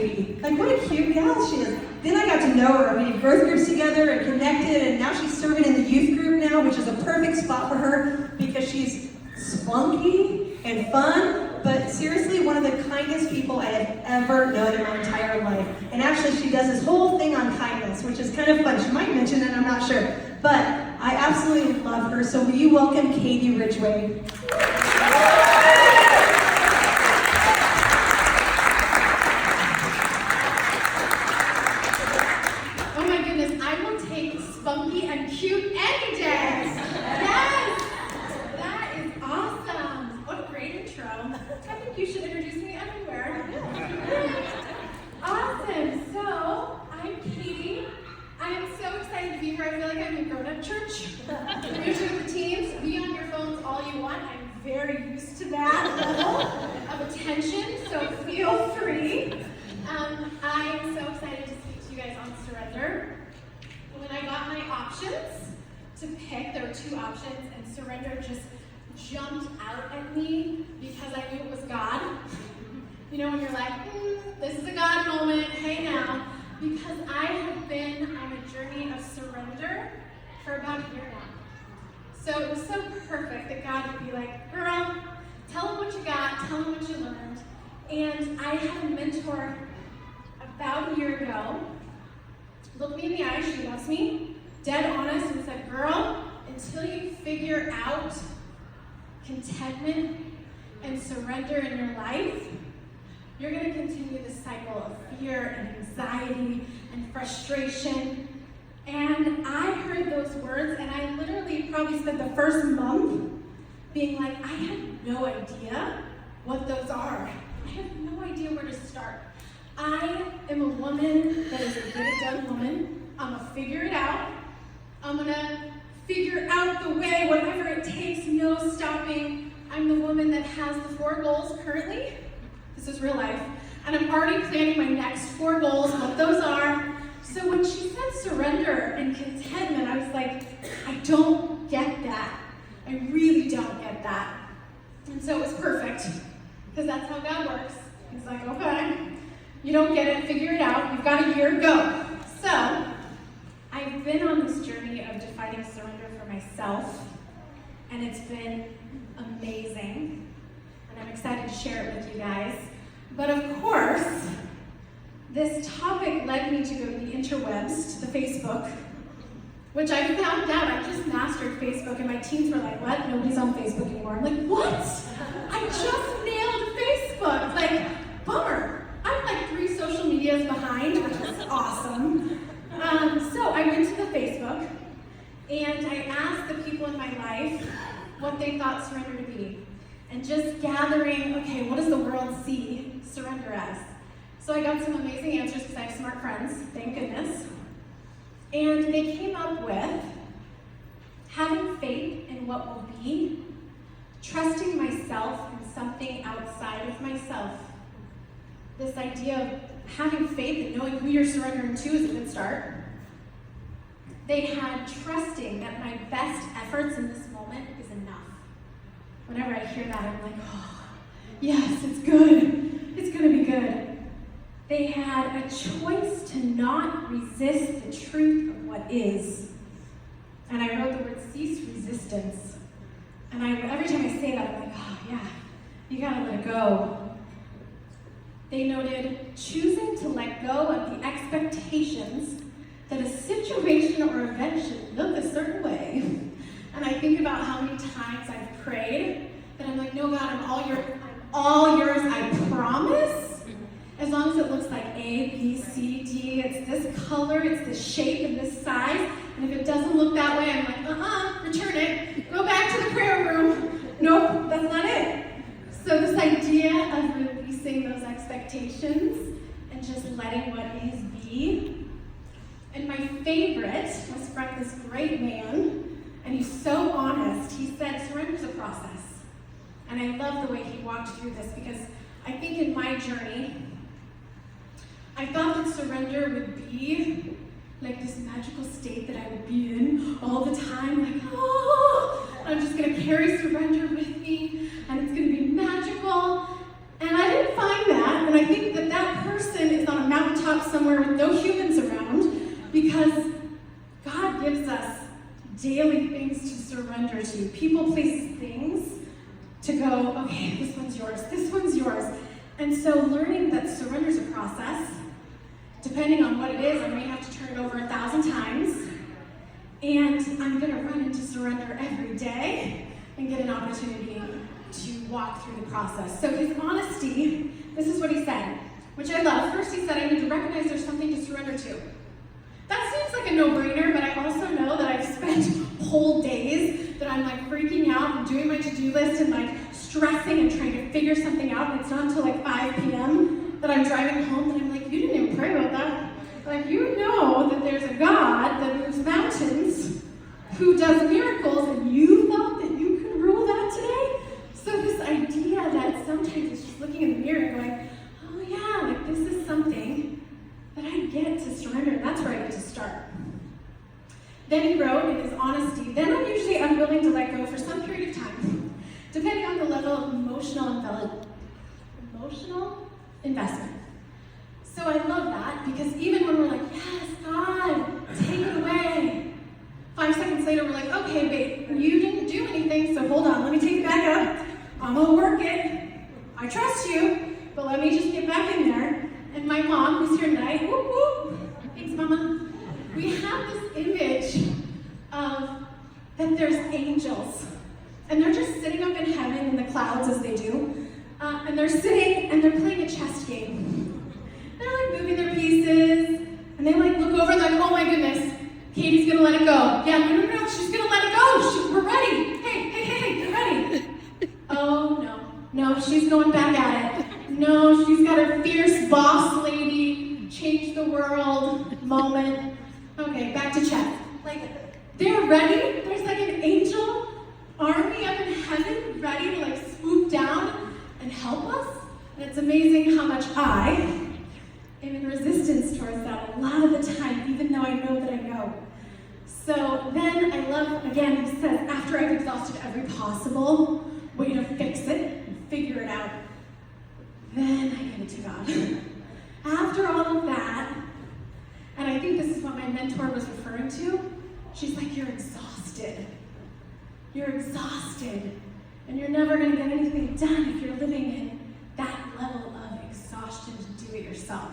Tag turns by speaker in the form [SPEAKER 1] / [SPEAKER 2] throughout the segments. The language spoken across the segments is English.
[SPEAKER 1] Katie. Like, what a cute gal she is. Then I got to know her. We did growth groups together and connected, and now she's serving in the youth group now, which is a perfect spot for her because she's spunky and fun, but seriously, one of the kindest people I have ever known in my entire life. And actually, she does this whole thing on kindness, which is kind of fun. She might mention it, I'm not sure. But I absolutely love her, so will you welcome Katie Ridgway?
[SPEAKER 2] Oh my goodness, I will take spunky and cute any day. Yes! That is awesome. What a great intro. I think you should introduce me everywhere. Awesome. So, I'm Katie. I am so excited to be here. I feel like I'm in grown-up church. Usually with the teens, be on your phones all you want. I'm very used to that level of attention, so feel free. I am so excited to speak to you guys on surrender. When I got my options to pick, there were two options, and surrender just jumped out at me because I knew it was God. You know, when you're like, this is a God moment, hey now. Because I have been on a journey of surrender for about a year now. So it was so perfect that God would be like, girl, tell them what you got, tell them what you learned. And I had a mentor about a year ago, looked me in the eye, she loves me, dead honest, and said, girl, until you figure out contentment and surrender in your life, you're going to continue this cycle of fear and anxiety and frustration. And I heard those words, and I literally probably spent the first month being like, I have no idea what those are. I have no idea where to start. I am a woman that is a get-it-done woman. I'm going to figure it out. I'm going to figure out the way, whatever it takes, no stopping. I'm the woman that has the 4 goals currently. This is real life. And I'm already planning my next 4 goals, what those are. So when she said surrender and contentment, I was like, I don't get that. I really don't get that. And so it was perfect, because that's how God works. He's like, okay, you don't get it, figure it out. You've got a year, go. So I've been on this journey of defining surrender for myself, and it's been amazing. And I'm excited to share it with you guys. But of course, this topic led me to go to the interwebs, to the Facebook, which I found out I just mastered Facebook, and my teens were like, what? Nobody's on Facebook anymore. I'm like, what? I just nailed Facebook. Like, bummer. I'm like 3 social medias behind, which is awesome. So I went to the Facebook, and I asked the people in my life what they thought surrender to be. And just gathering, okay, what does the world see surrender as? So I got some amazing answers because I have smart friends, thank goodness. And they came up with having faith in what will be, trusting myself in something outside of myself. This idea of having faith and knowing who you're surrendering to is a good start. They had trusting that my best efforts in this moment is enough. Whenever I hear that, I'm like, oh, yes, it's good. It's going to be good. They had a choice to not resist the truth of what is. And I wrote the word cease resistance. And every time I say that, I'm like, oh, yeah, you got to let it go. They noted choosing to let go of the expectations that a situation or event should look a certain way. And I think about how many times I've prayed that I'm like, no, God, I'm all yours, I promise. As long as it looks like A, B, C, D, it's this color, it's this shape, and this size. And if it doesn't look that way, I'm like, return it. Go back to the prayer room. Nope, that's not it. So this idea of releasing those expectations and just letting what is be. And my favorite was from this great man, and he's so honest. He said, surrender's a process. And I love the way he walked through this, because I think in my journey, I thought that surrender would be like this magical state that I would be in all the time, like, oh, I'm just gonna carry surrender with me, and it's gonna be magical. And I didn't find that, and I think that that person is on mountaintop somewhere with no humans around, because God gives us daily things to surrender to. People, places, things to go, okay, this one's yours, this one's yours. And so learning that surrender is a process. Depending on what it is, I may have to turn it over 1,000 times. And I'm going to run into surrender every day and get an opportunity to walk through the process. So his honesty, this is what he said, which I love. First he said, I need to recognize there's something to surrender to. That seems like a no-brainer, but I also know that I've spent whole days that I'm like freaking out and doing my to-do list and like stressing and trying to figure something out, and it's not until like 5 p.m. that I'm driving home and I'm like, you didn't even pray about that. Like, you know that there's a God that moves mountains, who does miracles, and you thought that you could rule that today? So this idea that sometimes it's just looking in the mirror and going, oh yeah, like this is something that I get to surrender, and that's where I get to start. Then he wrote in his honesty, then I'm usually unwilling to let go for some period of time, depending on the level of emotional investment. So I love that, because even when we're like, yes, God, take it away, 5 seconds later we're like, okay, babe, you didn't do anything, so hold on, let me take it back up. I'm gonna work it. I trust you, but let me just get back in there. And my mom, who's here tonight, whoop whoop, thanks mama. We have this image of that there's angels, and they're just sitting up in heaven in the clouds as they do, and they're sitting and they're playing a chess game. They're like moving their pieces, and they like look over and like, oh my goodness, Katie's gonna let it go. Yeah, no, she's gonna let it go. We're ready. Hey, get ready. Oh no, she's going back at it. No, she's got her fierce boss lady, change the world moment. Okay, back to chess. Like, they're ready. There's like an angel army up in heaven ready to like swoop down and help us. And it's amazing how much I am in resistance towards that a lot of the time, even though I know that I know. So then I love, again, he says, after I've exhausted every possible way to fix it and figure it out, then I give it to God. After all of that, and I think this is what my mentor was referring to, she's like, you're exhausted. You're exhausted. And you're never going to get anything done if you're living in that level of exhaustion to do it yourself.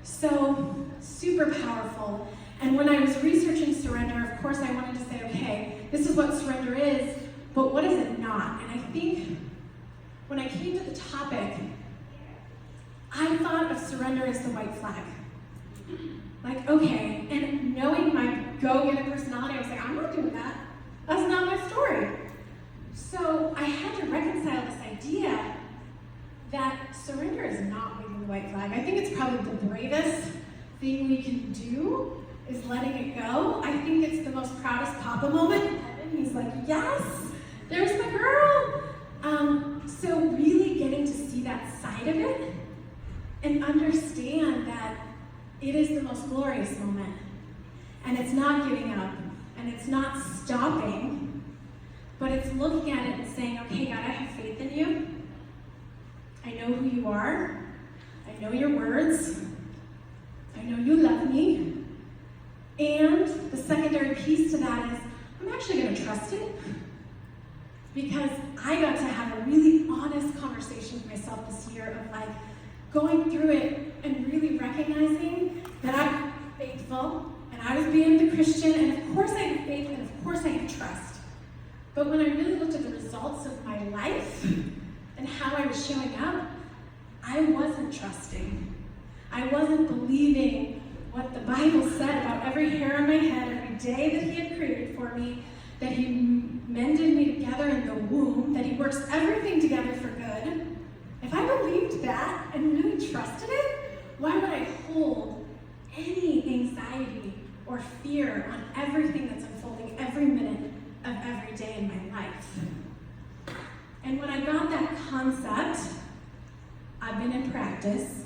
[SPEAKER 2] So, super powerful. And when I was researching surrender, of course I wanted to say, okay, this is what surrender is, but what is it not? And I think when I came to the topic, I thought of surrender as the white flag. Like, okay, and knowing my go-getter personality, I was like, I'm not doing that. That's not my story. So I had to reconcile this idea that surrender is not waving the white flag. I think it's probably the bravest thing we can do is letting it go. I think it's the most proudest Papa moment in heaven. He's like, yes, there's my girl. So really getting to see that side of it and understand that it is the most glorious moment. And it's not giving up, and it's not stopping, but it's looking at it and saying, okay, God, I have faith in you. I know who you are. I know your words. I know you love me. And the secondary piece to that is, I'm actually going to trust it, because I got to have a really honest conversation with myself this year of like going through it and really recognizing that I'm faithful, and I was being the Christian, and of course I have faith, and of course I have trust. But when I really looked at the results of my life and how I was showing up, I wasn't trusting. I wasn't believing what the Bible said about every hair on my head, every day that He had created for me, that He mended me together in the womb, that He works everything together for good. If I believed that and really trusted it, why would I hold any anxiety or fear on everything that's unfolding every minute of every day in my life? And when I got that concept, I've been in practice.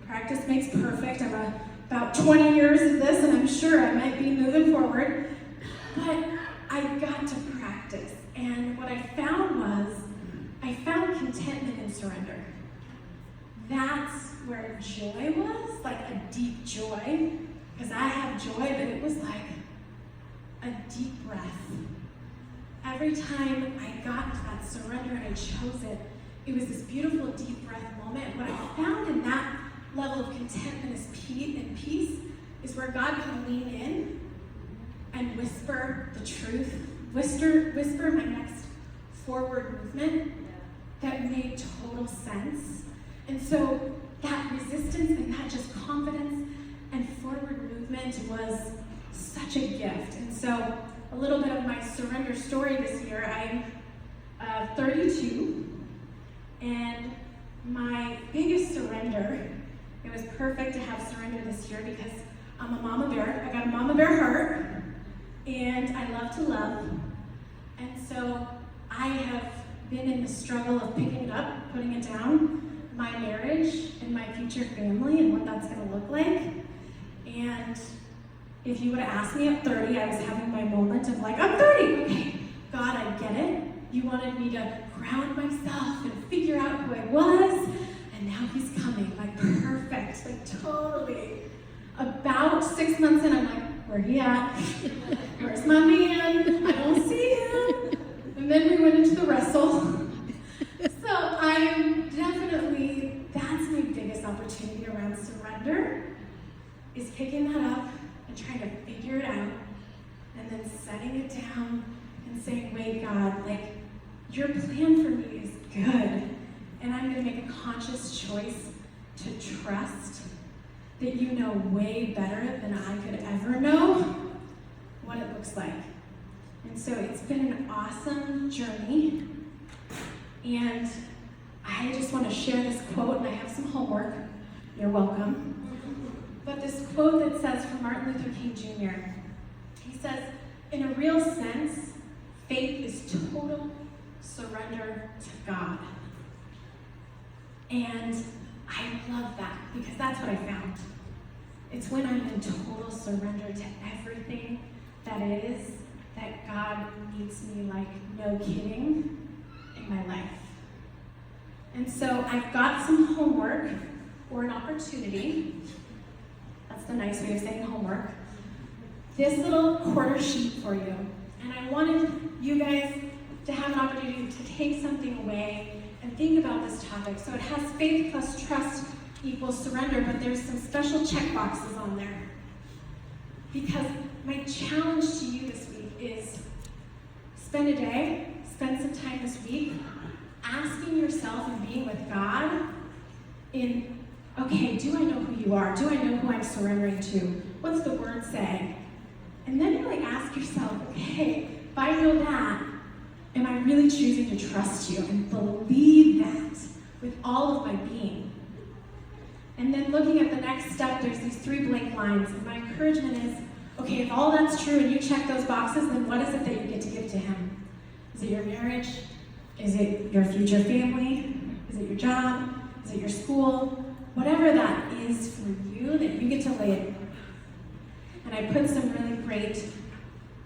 [SPEAKER 2] Practice makes perfect. I'm about 20 years of this, and I'm sure I might be moving forward. But I got to practice, and what I found was, I found contentment in surrender. That's where joy was, like a deep joy, because I have joy, but it was like a deep breath. Every time I got to that surrender and I chose it, it was this beautiful deep breath moment. What I found in that level of contentment and peace is where God can lean in and whisper the truth, whisper my next forward movement that made total sense. And so that resistance and that just confidence and forward movement was such a gift. And so a little bit of my surrender story this year. I'm 32, and my biggest surrender, it was perfect to have surrender this year because I'm a mama bear. I got a mama bear heart, and I love to love. And so I have been in the struggle of picking it up, putting it down, my marriage and my future family and what that's going to look like. And if you would have asked me at 30, I was having my moment of like, I'm 30, okay, God, I get it. You wanted me to ground myself and figure out who I was, and now he's coming, like perfect, like totally. About 6 months in, I'm like, where he at? Where's my man? I don't see him. And then we went into the wrestle. So I am definitely, that's my biggest opportunity around surrender, is picking that up and trying to figure it out, and then setting it down and saying, wait, God, like, your plan for me is good, and I'm going to make a conscious choice to trust that you know way better than I could ever know what it looks like. And so it's been an awesome journey, and I just want to share this quote, and I have some homework. You're welcome. But this quote that says from Martin Luther King Jr., he says, in a real sense, faith is total surrender to God. And I love that because that's what I found. It's when I'm in total surrender to everything that is, that God meets me like no kidding in my life. And so I've got some homework or an opportunity. That's the nice way of saying homework. This little quarter sheet for you. And I wanted you guys to have an opportunity to take something away and think about this topic. So it has faith plus trust equals surrender, but there's some special check boxes on there. Because my challenge to you this week is spend a day, spend some time this week asking yourself and being with God in, okay, do I know who you are? Do I know who I'm surrendering to? What's the word say? And then really ask yourself, okay, if I know that, am I really choosing to trust you and believe that with all of my being? And then looking at the next step, there's these 3 blank lines, and my encouragement is, okay, if all that's true and you check those boxes, then what is it that you get to give to him? Is it your marriage? Is it your future family? Is it your job? Is it your school? Whatever that is for you, that you get to lay it. And I put some really great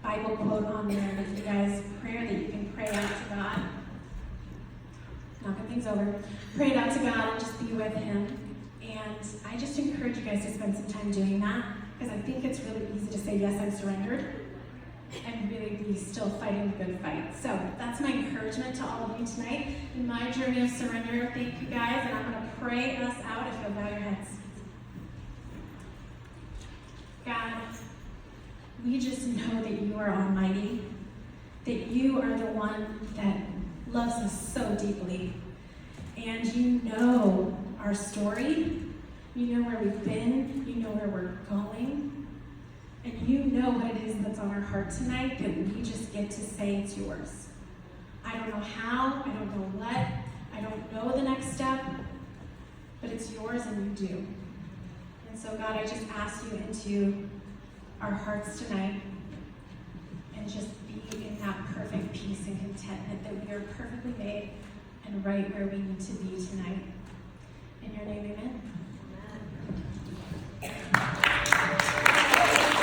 [SPEAKER 2] Bible quote on there with you guys, prayer that you can pray out to God. Knocking things over. Pray it out to God and just be with him. And I just encourage you guys to spend some time doing that, because I think it's really easy to say, yes, I'm surrendered, and really be still fighting the good fight. So that's my encouragement to all of you tonight in my journey of surrender. Thank you guys, and I'm going to pray us out if you'll bow your heads. God, we just know that you are almighty, that you are the one that loves us so deeply, and you know our story, you know where we've been, you know where we're going, and you know what it is that's on our heart tonight that we just get to say it's yours. I don't know how, I don't know what, I don't know the next step, but it's yours and you do. And so God, I just ask you into our hearts tonight and just be in that perfect peace and contentment that we are perfectly made and right where we need to be tonight. In your name, amen.